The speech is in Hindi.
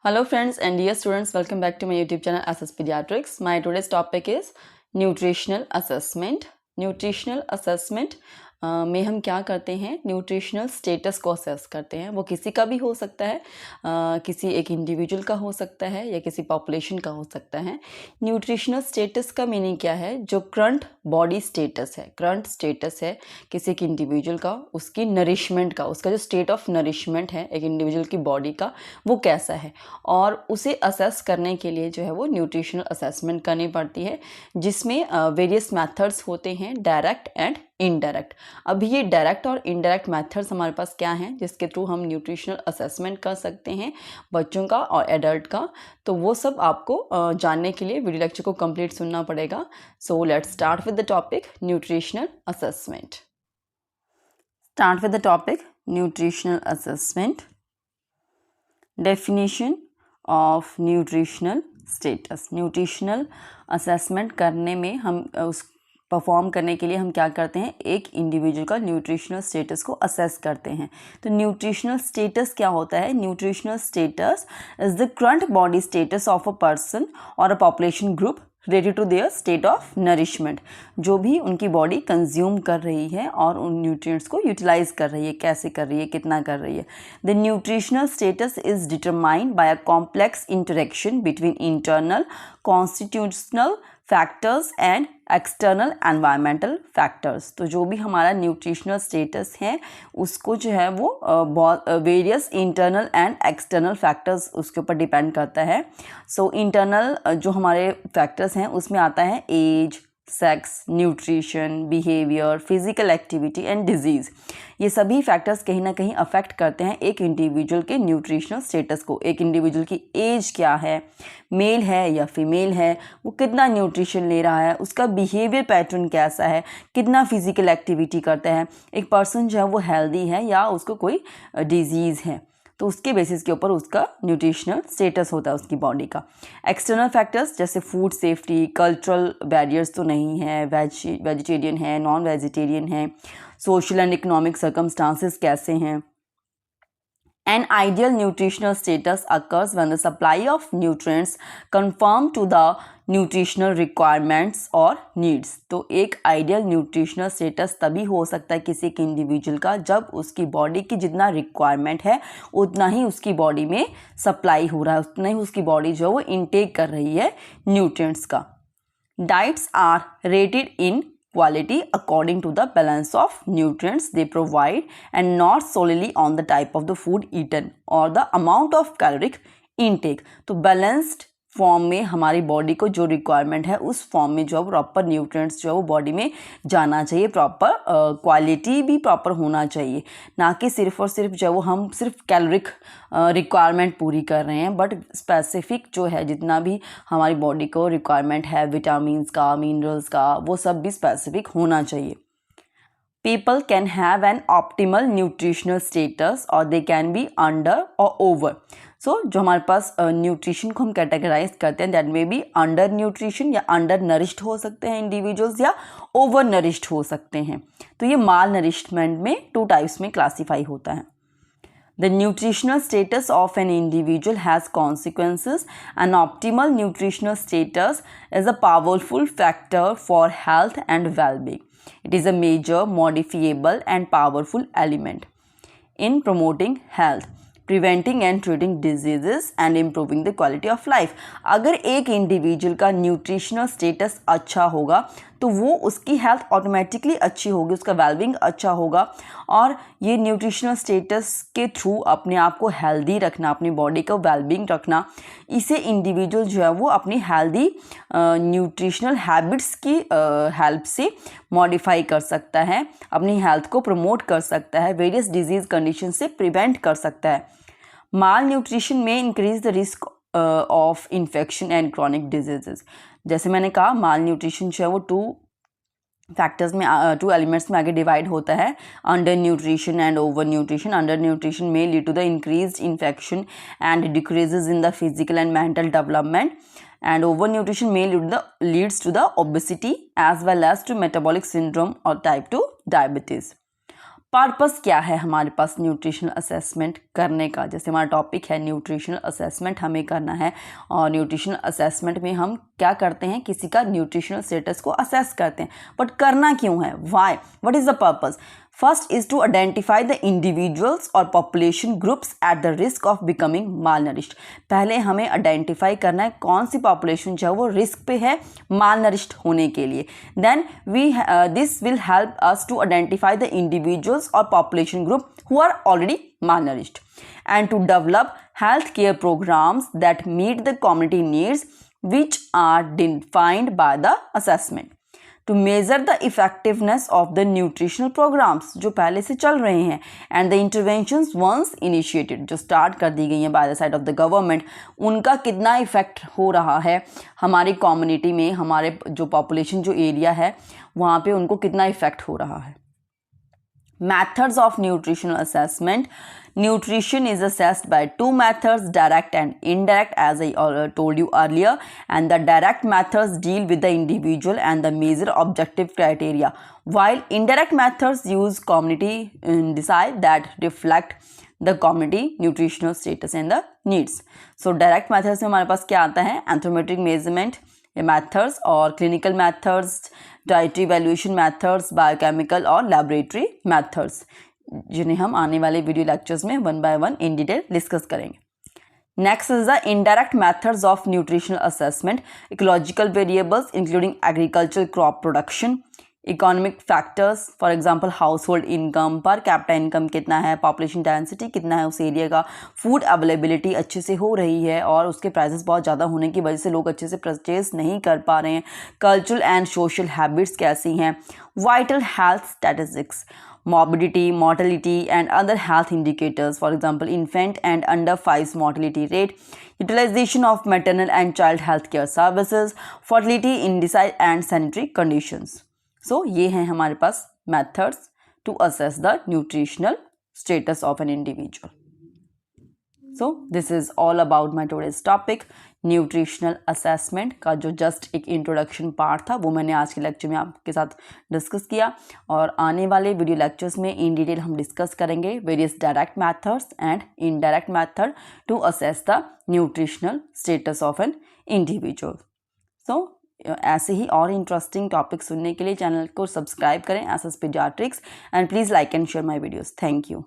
Hello friends and dear students, welcome back to my YouTube channel SS Pediatrics. My today's topic is nutritional assessment. Nutritional assessment में हम क्या करते हैं, न्यूट्रिशनल स्टेटस को असेस करते हैं. वो किसी का भी हो सकता है, किसी एक इंडिविजुअल का हो सकता है या किसी पॉपुलेशन का हो सकता है. न्यूट्रिशनल स्टेटस का मीनिंग क्या है? जो करंट बॉडी स्टेटस है, करंट स्टेटस है किसी एक इंडिविजुअल का, उसकी नरिशमेंट का, उसका जो स्टेट ऑफ नरिशमेंट है एक इंडिविजुअल की बॉडी का, वो कैसा है, और उसे असेस करने के लिए जो है वो न्यूट्रिशनल असेसमेंट करनी पड़ती है, जिसमें वेरियस मेथड्स होते हैं, डायरेक्ट एंड इनडायरेक्ट. अभी ये डायरेक्ट और इनडायरेक्ट मेथड्स हमारे पास क्या हैं जिसके थ्रू हम न्यूट्रिशनल असेसमेंट कर सकते हैं बच्चों का और एडल्ट का, तो वो सब आपको जानने के लिए वीडियो लेक्चर को कंप्लीट सुनना पड़ेगा. So let's start with the topic nutritional assessment. Start with the topic nutritional assessment. Definition of nutritional status. Nutritional assessment करने में हम उस परफॉर्म करने के लिए हम क्या करते हैं, एक इंडिविजुअल का न्यूट्रिशनल स्टेटस को असेस करते हैं. तो न्यूट्रिशनल स्टेटस क्या होता है? Nutritional status is the current body status of a person और a population group related to their state of nourishment. जो भी उनकी बॉडी कंज्यूम कर रही है और उन न्यूट्रिएंट्स को यूटिलाइज कर रही है, कैसे कर रही है, कितना कर रही है. The nutritional status is determined by a complex interaction between internal constitutional factors and external environmental factors. तो जो भी हमारा न्यूट्रिशनल स्टेटस है उसको जो है वो बहुत various internal and external factors उसके ऊपर डिपेंड करता है. सो इंटरनल जो हमारे फैक्टर्स हैं उसमें आता है age, sex, nutrition, behaviour, physical activity and disease. ये सभी फैक्टर्स कहीं ना कहीं अफेक्ट करते हैं एक इंडिविजुअल के न्यूट्रिशनल स्टेटस को. एक इंडिविजुअल की एज क्या है, मेल है या फीमेल है, वो कितना न्यूट्रिशन ले रहा है, उसका बिहेवियर पैटर्न कैसा है, कितना फिजिकल एक्टिविटी करता है, एक पर्सन जो है वो हेल्दी है या उसको कोई डिजीज़ है, तो उसके बेसिस के ऊपर उसका न्यूट्रिशनल स्टेटस होता है उसकी बॉडी का. एक्सटर्नल फैक्टर्स जैसे फूड सेफ्टी, कल्चरल बैरियर्स तो नहीं है, वेजिटेरियन है, नॉन वेजिटेरियन है, सोशल एंड इकोनॉमिक सर्कमस्टांसेस कैसे हैं. An ideal nutritional status occurs when the supply of nutrients conform to the nutritional requirements or needs. तो एक आइडियल न्यूट्रिशनल स्टेटस तभी हो सकता है किसी एक इंडिविजुअल का जब उसकी बॉडी की जितना रिक्वायरमेंट है उतना ही उसकी बॉडी में सप्लाई हो रहा है, उतना ही उसकी बॉडी जो है वो इनटेक कर रही है न्यूट्रिएंट्स का. Diets are rated in quality according to the balance of nutrients they provide and not solely on the type of the food eaten or the amount of caloric intake. तो balanced फॉर्म में हमारी बॉडी को जो रिक्वायरमेंट है उस फॉर्म में जो प्रॉपर न्यूट्रिएंट्स जो है वो बॉडी में जाना चाहिए, प्रॉपर क्वालिटी भी प्रॉपर होना चाहिए, ना कि सिर्फ और सिर्फ जो है वो हम सिर्फ कैलोरिक रिक्वायरमेंट पूरी कर रहे हैं, बट स्पेसिफिक जो है जितना भी हमारी बॉडी को रिक्वायरमेंट है विटामिन्स का, मिनरल्स का, वो सब भी स्पेसिफिक होना चाहिए. People can have an optimal nutritional status or they can be under or over. So जो हमारे पास न्यूट्रिशन को हम कैटेगराइज करते हैं that may be under nutrition या अंडर नरिश्ड हो सकते हैं इंडिविजुअल्स या ओवर नरिश्ड हो सकते हैं. तो ये माल नरिशमेंट में 2 टाइप्स में क्लासीफाई होता है. The nutritional status of an individual has consequences. An optimal nutritional status is a powerful factor for health and well-being. It is a major, modifiable and powerful element in promoting health, preventing and treating diseases and improving the quality of life. अगर एक इंडिविजुअल का न्यूट्रिशनल स्टेटस अच्छा होगा तो वो उसकी हेल्थ ऑटोमेटिकली अच्छी होगी, उसका वेलबींग अच्छा होगा. और ये न्यूट्रिशनल स्टेटस के थ्रू अपने आप को हेल्दी रखना, अपनी बॉडी को वेलबींग रखना, इसे इंडिविजुअल जो है वो अपनी हेल्दी न्यूट्रिशनल हैबिट्स की हेल्प से मॉडिफाई कर सकता है, अपनी हेल्थ को प्रमोट कर सकता है, वेरियस डिजीज़ कंडीशन से प्रिवेंट कर सकता है. माल न्यूट्रिशन में increase the risk of infection and chronic diseases. जैसे मैंने कहा माल न्यूट्रिशन जो है वो 2 फैक्टर्स में 2 एलिमेंट्स में आगे डिवाइड होता है, under nutrition and over nutrition. Under nutrition may lead to the increased infection and decreases in the physical and mental development, and overnutrition may leads to the obesity as well as to metabolic syndrome or type 2 diabetes. Purpose क्या है हमारे पास न्यूट्रिशनल असेसमेंट करने का। जैसे हमारा टॉपिक है न्यूट्रिशनल असेसमेंट हमें करना है, और न्यूट्रिशनल असेसमेंट में हम क्या करते हैं, किसी का न्यूट्रिशनल स्टेटस को असेस करते हैं। बट करना क्यों है, why, what is the purpose? First is to identify the individuals और population groups at the risk of becoming malnourished. पहले हमें आइडेंटिफाई करना है कौन सी पॉपुलेशन जो है वो रिस्क पे है मालनरिश्ड होने के लिए। Then this will help us to identify the individuals और population group who are already malnourished, and to develop health care programs that meet the community needs which are defined by the assessment. To measure the effectiveness of the nutritional programs जो पहले से चल रहे हैं, and the interventions once initiated जो start कर दी गई हैं by the side of the government, उनका कितना इफेक्ट हो रहा है हमारी कम्युनिटी में, हमारे जो पॉपुलेशन जो एरिया है वहाँ पे उनको कितना इफेक्ट हो रहा है। Methods of nutritional assessment. Nutrition is assessed by two methods, direct and indirect, as I told you earlier. And the direct methods deal with the individual and the measure objective criteria, while indirect methods use community decide that reflect the community nutritional status and the needs. So direct methods में हमारे पास क्या आता है, anthropometric measurement methods और clinical methods, dietary valuation methods, biochemical और लैबोरेटरी मेथड्स, जिन्हें हम आने वाले वीडियो लेक्चर्स में one by one in detail discuss करेंगे। Next is the indirect methods of nutritional assessment. Ecological variables including agriculture crop production, economic factors, for example household income, per capita income कितना है, पॉपुलेशन डेंसिटी कितना है उस एरिया का, फूड अवेलेबिलिटी अच्छे से हो रही है और उसके प्राइसेस बहुत ज़्यादा होने की वजह से लोग अच्छे से परचेज नहीं कर पा रहे हैं, कल्चरल एंड सोशल हैबिट्स कैसी हैं, vital health statistics, morbidity, mortality and other health indicators, for example infant and under 5 mortality rate, utilization of maternal and child health care services, fertility indices and sanitary conditions. So ये हैं हमारे पास methods to assess the nutritional status of an individual. So this is all about my today's topic, nutritional assessment का जो जस्ट एक इंट्रोडक्शन पार्ट था वो मैंने आज के लेक्चर में आपके साथ डिस्कस किया, और आने वाले वीडियो लेक्चर्स में इन डिटेल हम डिस्कस करेंगे various direct methods and indirect method to assess the nutritional status of an individual. So ऐसे ही और इंटरेस्टिंग टॉपिक सुनने के लिए चैनल को सब्सक्राइब करें SS paediatrics, and please like and share my videos. Thank you.